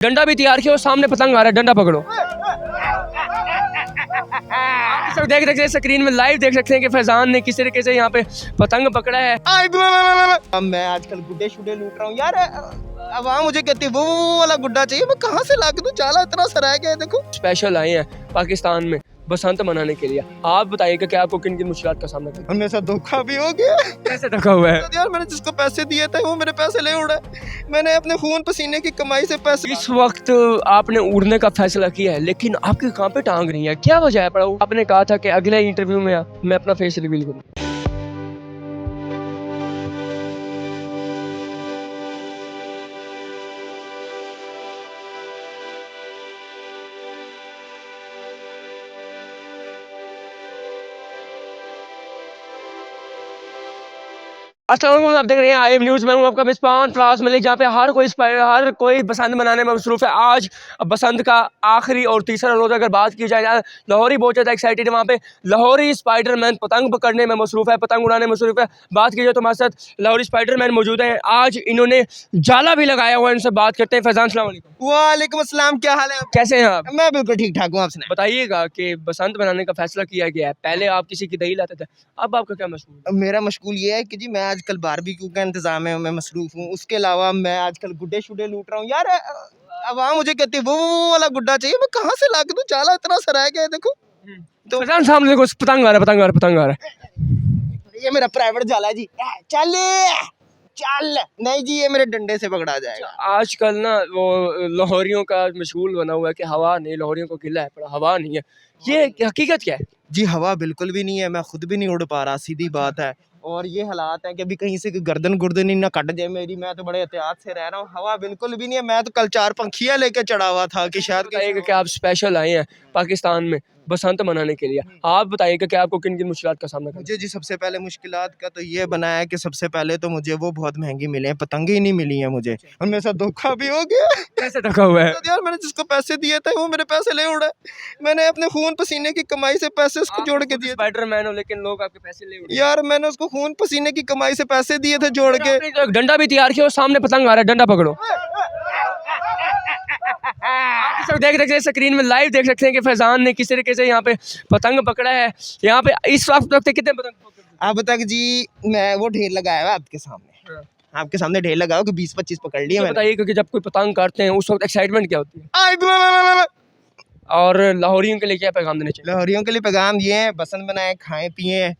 डंडा भी तैयार किया और सामने पतंग आ रहा है, डंडा पकड़ो। आप सब देख सकते हैं स्क्रीन में लाइव देख सकते हैं कि फैजान ने किस तरीके से यहाँ पे पतंग पकड़ा है। अब मैं आजकल गुड्डे शुड्डे लूट रहा हूँ यार। अब वहाँ मुझे कहती है वो वाला गुड्डा चाहिए, मैं कहाँ से ला के दूं? चाला इतना सराय गया है देखो। स्पेशल आए हैं पाकिस्तान में बसंत मनाने के लिए। आप बताइएगा कि आपको किन किन मुश्किलात का सामना करना मेरे साथ धोखा भी हो गया। कैसे धोखा हुआ है? यार मैंने जिसको पैसे दिए थे वो मेरे पैसे ले उड़ा। मैंने अपने खून पसीने की कमाई से पैसे। इस वक्त आपने उड़ने का फैसला किया है, लेकिन आपके कहाँ पे टांग नहीं है, क्या वजह है? पड़ा आपने कहा था कि अगले इंटरव्यू में मैं अपना फेस रिवील करूँ। अस्सलाम वालेकुम, आप देख रहे हैं आई एम न्यूज़। मैं हूं आपका मिसबान फ्राज मलिक, जहां पे हर कोई बसंत मनाने में मसरूफ़ है। आज बसंत का आखिरी और तीसरा रोज़ अगर बात की जाए, लाहौरी बहुत ज़्यादा एक्साइटेड है। वहाँ पे लाहौरी स्पाइडरमैन पतंग पकड़ने में मसरूफ़ है, पतंग उड़ाने में मसरूफ़ है। बात की जाए तो हमारे साथ लाहौरी स्पाइडरमैन मौजूद है। आज इन्होंने जाला भी लगाया हुआ है, इनसे बात करते हैं। फैजान अस्सलाम वालेकुम। वालेकुम अस्सलाम, क्या हाल है? कैसे हैं आप? मैं बिल्कुल ठीक ठाक हूँ। आपसे बताइएगा कि बसंत मनाने का फैसला किया गया है। पहले आप किसी की दही लाते थे, अब आपका क्या मशहूर है? मेरा मशगूल ये है कि जी मैं आजकल बारबेक्यू का इंतजाम है, मैं मसरूफ हूँ। उसके अलावा मैं आजकल गुड्डे शुड्डे लूट रहा हूँ यार। अब वहाँ मुझे कहती है वो वाला गुड्डा चाहिए, मैं कहाँ से ला के दूं? चाला इतना सराय गया है देखो। तो फैजान सामने देखो, पतंग आ रहा है, पतंग आ रहा है, पतंग आ रहा है। ये मेरा प्राइवेट जाला है जी। चल चल नहीं जी, ये मेरे डंडे से पकड़ा जाएगा। आजकल ना वो लाहौरियों का मशगूल बना हुआ है कि हवा नहीं, लाहौरियों को गिला है पर हवा नहीं है। ये हकीकत क्या है? जी हवा बिल्कुल भी नहीं है, मैं खुद भी नहीं उड़ पा रहा, सीधी बात है। और ये हालात है कि अभी कहीं से गर्दन गुर्दन ही ना कट जाए मेरी। मैं तो बड़े एहतियात से रह रहा हूँ। हवा बिल्कुल भी नहीं है। मैं तो कल 4 पंखियाँ लेके चढ़ा हुआ था कि शायद बताइएगा कि आप स्पेशल आए हैं पाकिस्तान में बसंत मनाने के लिए। आप बताइएगा कि आपको किन किन मुश्किलात का सामना करना मुझे जी सबसे पहले मुश्किलात का तो ये बना है कि सबसे पहले तो मुझे वो बहुत महंगी मिले हैं, पतंगे ही नहीं मिली हैं मुझे। और मेरे साथ धोखा भी हो गया। कैसे धोखा हुआ है? यार मैंने जिसको पैसे दिए थे वो मेरे पैसे ले उड़ा। मैंने अपने खून पसीने की कमाई से पैसे उसको जोड़ के दिए। स्पाइडरमैन हो लेकिन लोग आपके पैसे ले उड़े। यार मैंने उसको खून पसीने की कमाई से पैसे दिए थे जोड़ के। आपने जो डंडा भी तैयार किया और सामने पतंग आ रहा है, डंडा पकड़ो। आप सब देख सकते हैं स्क्रीन में लाइव देख सकते हैं कि फैजान ने किस तरीके से यहाँ पे पतंग पकड़ा है। यहाँ पे इस वक्त कितने पतंग पकड़े? अब तक जी मैं वो ढेर लगाया हुआ आपके सामने। आपके सामने ढेर लगाओ कि 20-25 पकड़ लिए मैंने। बताइए कि जब कोई पतंग काटते हैं उस वक्त एक्साइटमेंट क्या होती है, और लाहौरियों के लिए क्या पैगाम देना चाहिए? लाहौरियों के लिए पैगाम ये है, बसंत बनाए, खाएं पिए,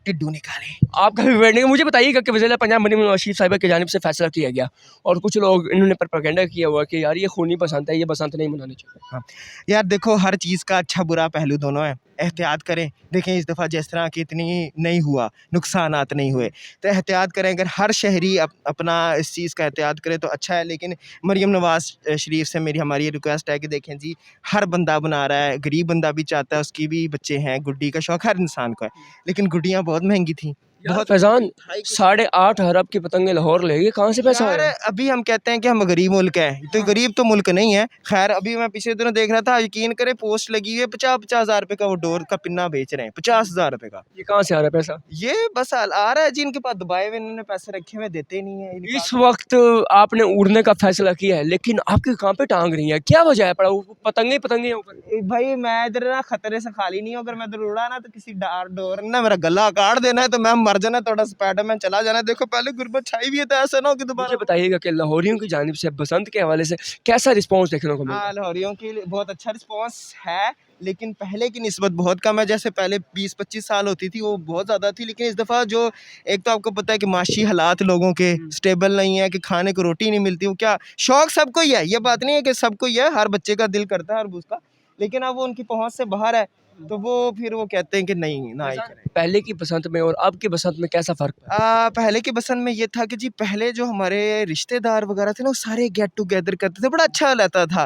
टिड्डू निकालें। आपका भी वेटिंग है। मुझे बताइएगा कि वज़ीर पंजाब मरीम नवाज शरीफ साहिबा की जानिब से फैसला किया गया और कुछ लोग इन्होंने प्रोपेगेंडा किया हुआ कि यार ये खूनी पसंद है, ये बसंत नहीं मनानी चाहिए। हाँ यार देखो, हर चीज़ का अच्छा बुरा पहलू दोनों है। एहतियात करें। देखें इस दफ़ा जिस तरह की इतनी नहीं हुआ, नुकसानात नहीं हुए, तो एहतियात करें। अगर हर शहरी अपना इस चीज़ का एहतियात करे तो अच्छा है। लेकिन मरीम नवाज शरीफ से हमारी ये रिक्वेस्ट है कि देखें जी, हर बंदा बना रहा है, गरीब बंदा भी चाहता है, उसकी भी बच्चे हैं, गुड्डी का शौक़ हर इंसान को है। लेकिन गुड्डियाँ बहुत महंगी थी। बहुत फैजान 8.5 अरब की पतंगे लाहौर ले गए, कहाँ से पैसा यार आया? अभी हम कहते हैं कि हम गरीब मुल्क है, तो गरीब तो मुल्क नहीं है। खैर अभी मैं पिछले दिनों देख रहा था, यकीन करें पोस्ट लगी हुई है 50-50 हज़ार रुपये का वो डोर का पिन्ना बेच रहे हैं, 50,000 रुपये का। ये कहाँ से आ रहा है पैसा? ये बस आ रहा है जी, इनके पास दबाए हुए इन्होंने पैसे रखे हुए, देते ही नहीं है। इस वक्त आपने उड़ने का फैसला किया है, लेकिन आपके कहाँ पे टांग रही है, क्या वजह है? पड़ा पतंगे पतंगे हैं ऊपर। भाई मैं इधर ना खतरे से खाली नहीं हूँ। अगर मैं इधर उड़ा ना तो किसी डोर ना मेरा गला काट देना है, तो मैं मर जाना, थोड़ा स्पाइडरमैन चला जाना। देखो पहले गुर्बत छाई भी है, तो ऐसा ना हो कि दोबारा। मुझे बताइएगा कि लाहौरियों की जानिब से बसंत के हवाले से कैसा रिस्पॉन्स देखने को मिला? हाँ लाहौरियों की बहुत अच्छा रिस्पॉन्स है, लेकिन पहले की निस्बत बहुत कम है। जैसे पहले 20-25 साल होती थी वो बहुत ज़्यादा थी। लेकिन इस दफ़ा जो एक तो आपको पता है कि माशी हालात लोगों के स्टेबल नहीं है, कि खाने को रोटी नहीं मिलती। वो क्या शौक़ सबको ही है, ये बात नहीं है कि सबको ही है, हर बच्चे का दिल करता है हर उसका, लेकिन अब वो उनकी पहुँच से बाहर है, तो वो फिर वो कहते हैं कि नहीं ना ही करें। पहले की बसंत में और अब की बसंत में कैसा फ़र्क है? पहले के बसंत में ये था कि जी पहले जो हमारे रिश्तेदार वगैरह थे ना, वो सारे गेट टुगेदर करते थे, बड़ा अच्छा लगता था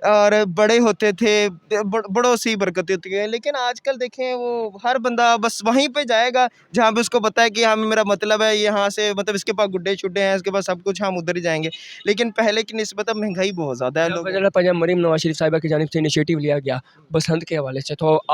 और बड़े होते थे, बड़ों से ही बरकत होती है। लेकिन आजकल देखें वो हर बंदा बस वहीं पे जाएगा जहाँ पे उसको पता है कि हाँ मेरा मतलब है यहाँ से, मतलब इसके पास गुड्डे शुड्डे हैं, इसके पास सब कुछ, हम उधर ही जाएंगे। लेकिन पहले की निस्बत अब महंगाई बहुत ज़्यादा है। वज़ीर पंजाब मरीम नवाज शरीफ साहिबा की जानिब से इनिशिएटिव लिया गया बसंत के हवाले से, तो